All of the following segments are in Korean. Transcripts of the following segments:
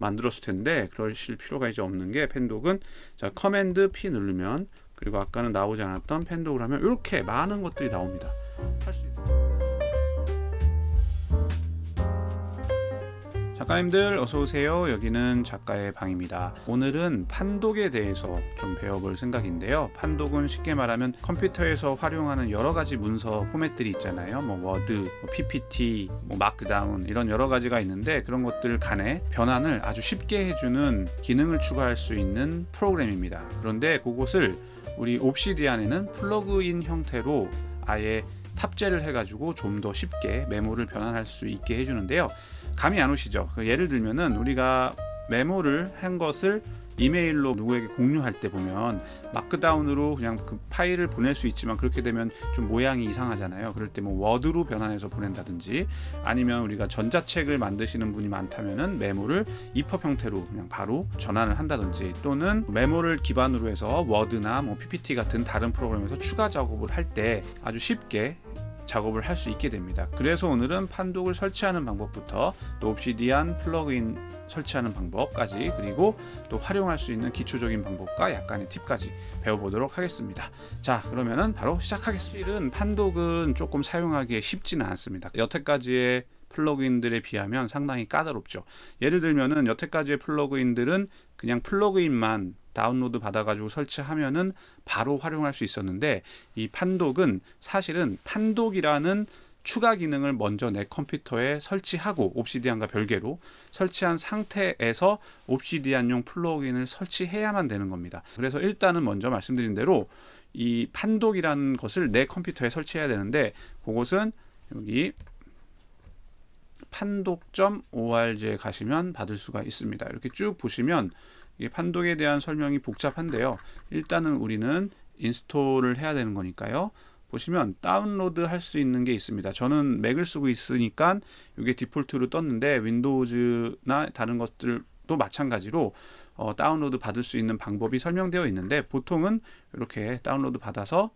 만들었을 텐데 그러실 필요가 이제 없는 게, 펜독은 자 커맨드 P 누르면, 그리고 아까는 나오지 않았던 펜독을 하면 이렇게 많은 것들이 나옵니다. 할 수 있는. 작가님들 어서오세요. 여기는 작가의 방입니다. 오늘은 판독에 대해서 좀 배워볼 생각인데요. 판독은 쉽게 말하면 컴퓨터에서 활용하는 여러가지 문서 포맷들이 있잖아요. 뭐 워드, PPT, 마크다운 이런 여러가지가 있는데, 그런 것들 간에 변환을 아주 쉽게 해주는 기능을 추가할 수 있는 프로그램입니다. 그런데 그것을 우리 옵시디안에는 플러그인 형태로 아예 탑재를 해가지고 좀 더 쉽게 메모를 변환할 수 있게 해주는데요. 감이 안 오시죠? 예를 들면은 우리가 메모를 한 것을 이메일로 누구에게 공유할 때 보면 마크다운으로 그냥 그 파일을 보낼 수 있지만, 그렇게 되면 좀 모양이 이상하잖아요. 그럴 때 뭐 워드로 변환해서 보낸다든지, 아니면 우리가 전자책을 만드시는 분이 많다면은 메모를 EPUB 형태로 그냥 바로 전환을 한다든지, 또는 메모를 기반으로 해서 워드나 뭐 PPT 같은 다른 프로그램에서 추가 작업을 할 때 아주 쉽게 작업을 할 수 있게 됩니다. 그래서 오늘은 판독을 설치하는 방법부터 또 옵시디안 플러그인 설치하는 방법까지, 그리고 또 활용할 수 있는 기초적인 방법과 약간의 팁까지 배워보도록 하겠습니다. 자, 그러면은 바로 시작하겠습니다. 실은 판독은 조금 사용하기에 쉽지는 않습니다. 여태까지의 플러그인들에 비하면 상당히 까다롭죠. 예를 들면은 여태까지의 플러그인들은 그냥 플러그인만 다운로드 받아가지고 설치하면은 바로 활용할 수 있었는데, 이 판독은 사실은 판독이라는 추가 기능을 먼저 내 컴퓨터에 설치하고, 옵시디안과 별개로 설치한 상태에서 옵시디안용 플러그인을 설치해야만 되는 겁니다. 그래서 일단은 먼저 말씀드린 대로 이 판독이라는 것을 내 컴퓨터에 설치해야 되는데, 그것은 여기 판독.org에 가시면 받을 수가 있습니다. 이렇게 쭉 보시면 판독에 대한 설명이 복잡한데요. 일단은 우리는 인스톨을 해야 되는 거니까요. 보시면 다운로드 할 수 있는 게 있습니다. 저는 맥을 쓰고 있으니까 이게 디폴트로 떴는데, 윈도우즈나 다른 것들도 마찬가지로 다운로드 받을 수 있는 방법이 설명되어 있는데, 보통은 이렇게 다운로드 받아서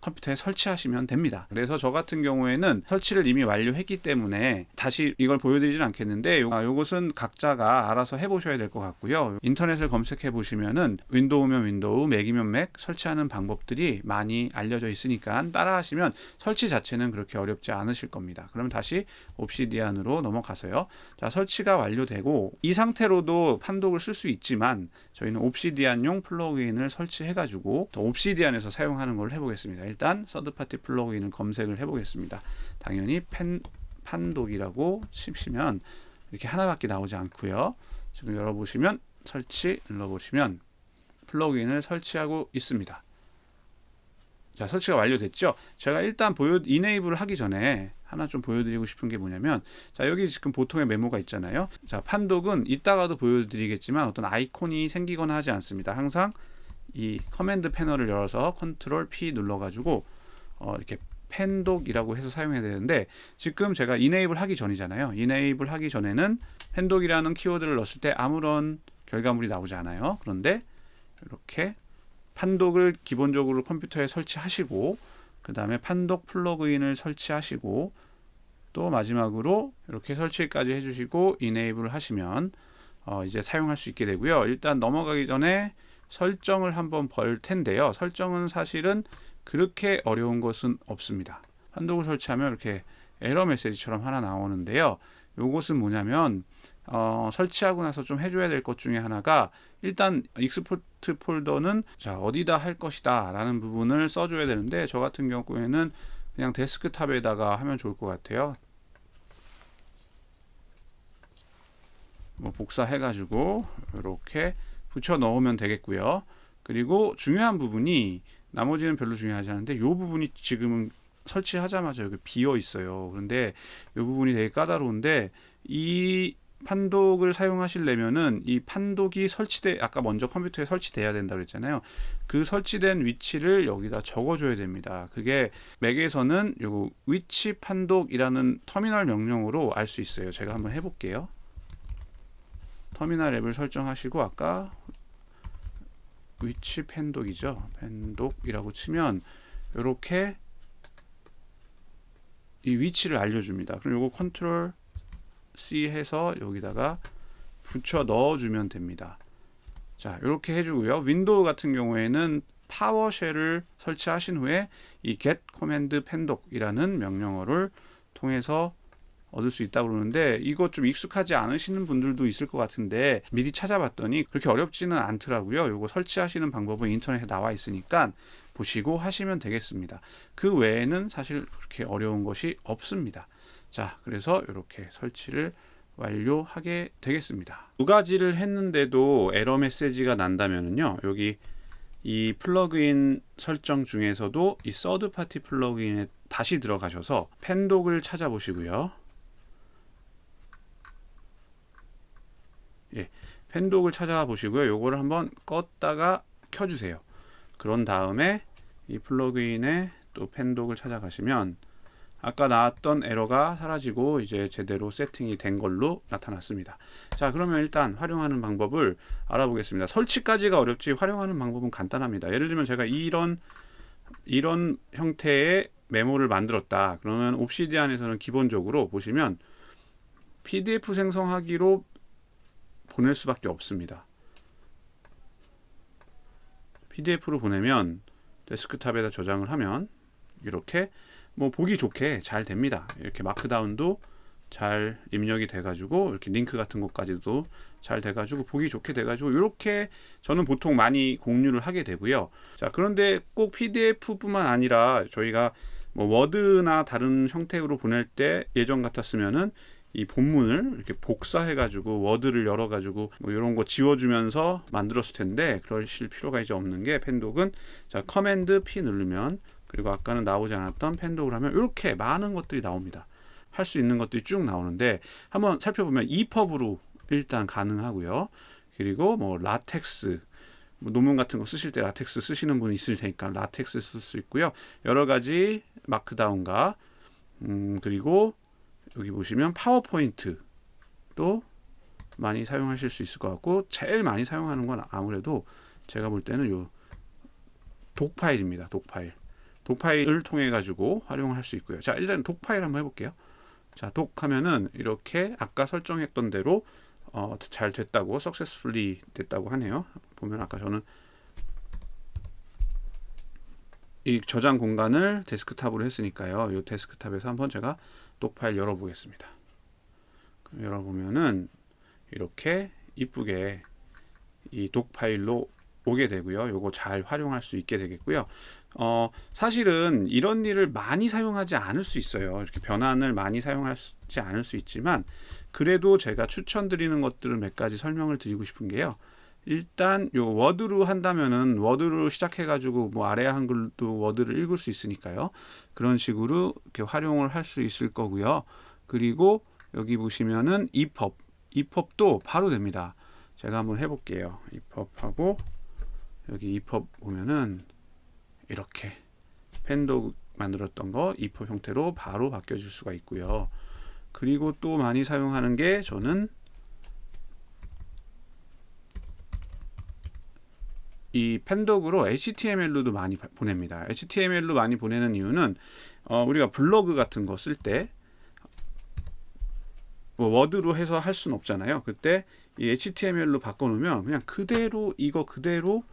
컴퓨터에 설치하시면 됩니다. 그래서 저 같은 경우에는 설치를 이미 완료했기 때문에 다시 이걸 보여드리진 않겠는데, 요것은 각자가 알아서 해보셔야 될 것 같고요. 인터넷을 검색해 보시면은 윈도우면 윈도우, 맥이면 맥 설치하는 방법들이 많이 알려져 있으니까 따라하시면 설치 자체는 그렇게 어렵지 않으실 겁니다. 그럼 다시 옵시디안으로 넘어가서요. 자, 설치가 완료되고 이 상태로도 판독을 쓸 수 있지만, 저희는 옵시디안용 플러그인을 설치해 가지고 또 옵시디안에서 사용하는 걸 해보겠습니다. 일단 서드파티 플러그인을 검색을 해보겠습니다. 당연히 판독이라고 치시면 이렇게 하나밖에 나오지 않고요. 지금 열어보시면 설치 눌러보시면 플러그인을 설치하고 있습니다. 자, 설치가 완료됐죠. 제가 일단 이네이블을 하기 전에 하나 좀 보여드리고 싶은 게 뭐냐면, 자, 여기 지금 보통의 메모가 있잖아요. 자, 판독은 이따가도 보여드리겠지만 어떤 아이콘이 생기거나 하지 않습니다. 항상 이 커맨드 패널을 열어서 컨트롤 P 눌러가지고 이렇게 펜독이라고 해서 사용해야 되는데, 지금 제가 이네이블 하기 전이잖아요. 이네이블 하기 전에는 펜독이라는 키워드를 넣었을 때 아무런 결과물이 나오지 않아요. 그런데 이렇게 판독을 기본적으로 컴퓨터에 설치하시고, 그 다음에 판독 플러그인을 설치하시고, 또 마지막으로 이렇게 설치까지 해주시고 이네이블을 하시면 이제 사용할 수 있게 되고요. 일단 넘어가기 전에 설정을 한번 볼 텐데요. 설정은 사실은 그렇게 어려운 것은 없습니다. 판독을 설치하면 이렇게 에러 메시지처럼 하나 나오는데요. 요것은 뭐냐면 설치하고 나서 좀 해줘야 될 것 중에 하나가, 일단 익스포트 폴더는 자 어디다 할 것이다 라는 부분을 써줘야 되는데, 저 같은 경우에는 그냥 데스크탑에다가 하면 좋을 것 같아요. 뭐 복사해 가지고 이렇게 붙여 넣으면 되겠고요. 그리고 중요한 부분이, 나머지는 별로 중요하지 않은데, 이 부분이 지금은 설치하자마자 여기 비어 있어요. 그런데 이 부분이 되게 까다로운데, 이 판독을 사용하시려면은 이 판독이 아까 먼저 컴퓨터에 설치돼야 된다고 그랬잖아요. 그 설치된 위치를 여기다 적어줘야 됩니다. 그게 맥에서는 요 위치 판독이라는 터미널 명령으로 알 수 있어요. 제가 한번 해볼게요. 터미널 앱을 설정하시고, 아까 위치 펜독이죠. 펜독이라고 치면 이렇게 이 위치를 알려줍니다. 그럼 요거 컨트롤 C 해서 여기다가 붙여 넣어주면 됩니다. 자, 이렇게 해주고요. 윈도우 같은 경우에는 파워쉘을 설치하신 후에 이 get command pandock이라는 명령어를 통해서 얻을 수 있다고 그러는데, 이거 좀 익숙하지 않으시는 분들도 있을 것 같은데 미리 찾아봤더니 그렇게 어렵지는 않더라고요. 이거 설치하시는 방법은 인터넷에 나와 있으니까 보시고 하시면 되겠습니다. 그 외에는 사실 그렇게 어려운 것이 없습니다. 자, 그래서 이렇게 설치를 완료하게 되겠습니다. 두 가지를 했는데도 에러 메시지가 난다면요, 여기 이 플러그인 설정 중에서도 이 서드 파티 플러그인에 다시 들어가셔서 펜독을 찾아보시고요. 예, 펜독을 찾아보시고요. 요거를 한번 껐다가 켜주세요. 그런 다음에 이 플러그인에 또 펜독을 찾아가시면 아까 나왔던 에러가 사라지고 이제 제대로 세팅이 된 걸로 나타났습니다. 자, 그러면 일단 활용하는 방법을 알아보겠습니다. 설치까지가 어렵지 활용하는 방법은 간단합니다. 예를 들면 제가 이런 형태의 메모를 만들었다. 그러면 옵시디안에서는 기본적으로 보시면 PDF 생성하기로 보낼 수밖에 없습니다. PDF로 보내면 데스크탑에다 저장을 하면 이렇게 뭐 보기 좋게 잘 됩니다. 이렇게 마크다운도 잘 입력이 돼가지고 이렇게 링크 같은 것까지도 잘 돼가지고 보기 좋게 돼가지고 이렇게 저는 보통 많이 공유를 하게 되고요. 자, 그런데 꼭 PDF뿐만 아니라 저희가 뭐 워드나 다른 형태로 보낼 때 예전 같았으면은 이 본문을 이렇게 복사해가지고 워드를 열어가지고 뭐 이런 거 지워주면서 만들었을 텐데 그러실 필요가 이제 없는 게 펜독은, 자, 커맨드 P 누르면, 그리고 아까는 나오지 않았던 펜독을 하면 이렇게 많은 것들이 나옵니다. 할 수 있는 것들이 쭉 나오는데 한번 살펴보면 EPUB으로 일단 가능하고요. 그리고 뭐 라텍스, 뭐 논문 같은 거 쓰실 때 라텍스 쓰시는 분이 있을 테니까 라텍스 쓸 수 있고요. 여러 가지 마크다운과 그리고 여기 보시면 파워포인트도 많이 사용하실 수 있을 것 같고, 제일 많이 사용하는 건 아무래도 제가 볼 때는 요 독파일입니다. 독파일을 통해 가지고 활용할 수 있고요. 자, 일단 독파일 한번 해볼게요. 자, 독하면은 이렇게 아까 설정했던 대로 잘 됐다고, successfully 됐다고 하네요. 보면 아까 저는 이 저장 공간을 데스크탑으로 했으니까요. 이 데스크탑에서 한번 제가 독파일 열어보겠습니다. 열어보면은 이렇게 이쁘게 이 독파일로 오게 되고요. 요거 잘 활용할 수 있게 되겠고요. 사실은 이런 일을 많이 사용하지 않을 수 있어요. 이렇게 변환을 많이 사용하지 않을 수 있지만 그래도 제가 추천드리는 것들을 몇 가지 설명을 드리고 싶은 게요. 일단 요 워드로 한다면은 워드로 시작해 가지고 뭐 아래 한글도 워드를 읽을 수 있으니까요. 그런 식으로 이렇게 활용을 할 수 있을 거고요. 그리고 여기 보시면은 EPUB도 바로 됩니다. 제가 한번 해볼게요. EPUB하고 여기 EPUB 보면은 이렇게 펜독 만들었던 거 EPUB 형태로 바로 바뀌어질 수가 있고요. 그리고 또 많이 사용하는 게 저는 이 펜독으로 HTML로도 많이 보냅니다. HTML로 많이 보내는 이유는 우리가 블로그 같은 거 쓸 때 뭐 워드로 해서 할 수는 없잖아요. 그때 이 HTML로 바꿔놓으면 그냥 그대로 이거 그대로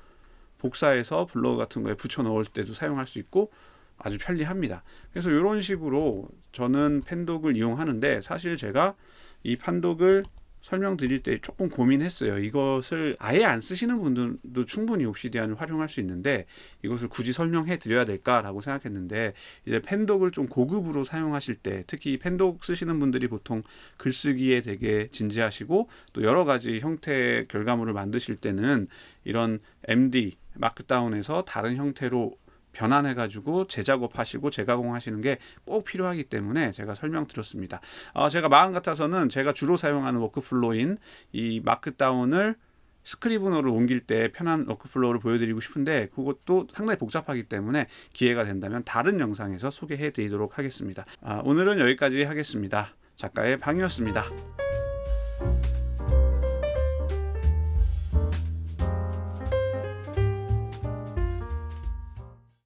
복사해서 블로그 같은 거에 붙여 넣을 때도 사용할 수 있고 아주 편리합니다. 그래서 이런 식으로 저는 펜독을 이용하는데, 사실 제가 이 펜독을 설명드릴 때 조금 고민했어요. 이것을 아예 안 쓰시는 분들도 충분히 옵시디안을 활용할 수 있는데 이것을 굳이 설명해 드려야 될까라고 생각했는데, 이제 펜독을 좀 고급으로 사용하실 때, 특히 펜독 쓰시는 분들이 보통 글쓰기에 되게 진지하시고 또 여러 가지 형태의 결과물을 만드실 때는 이런 MD 마크다운에서 다른 형태로 변환해가지고 재작업하시고 재가공하시는 게 꼭 필요하기 때문에 제가 설명드렸습니다. 제가 마음 같아서는 제가 주로 사용하는 워크플로우인 이 마크다운을 스크리브너로 옮길 때 편한 워크플로우를 보여드리고 싶은데 그것도 상당히 복잡하기 때문에 기회가 된다면 다른 영상에서 소개해 드리도록 하겠습니다. 오늘은 여기까지 하겠습니다. 작가의 방이었습니다.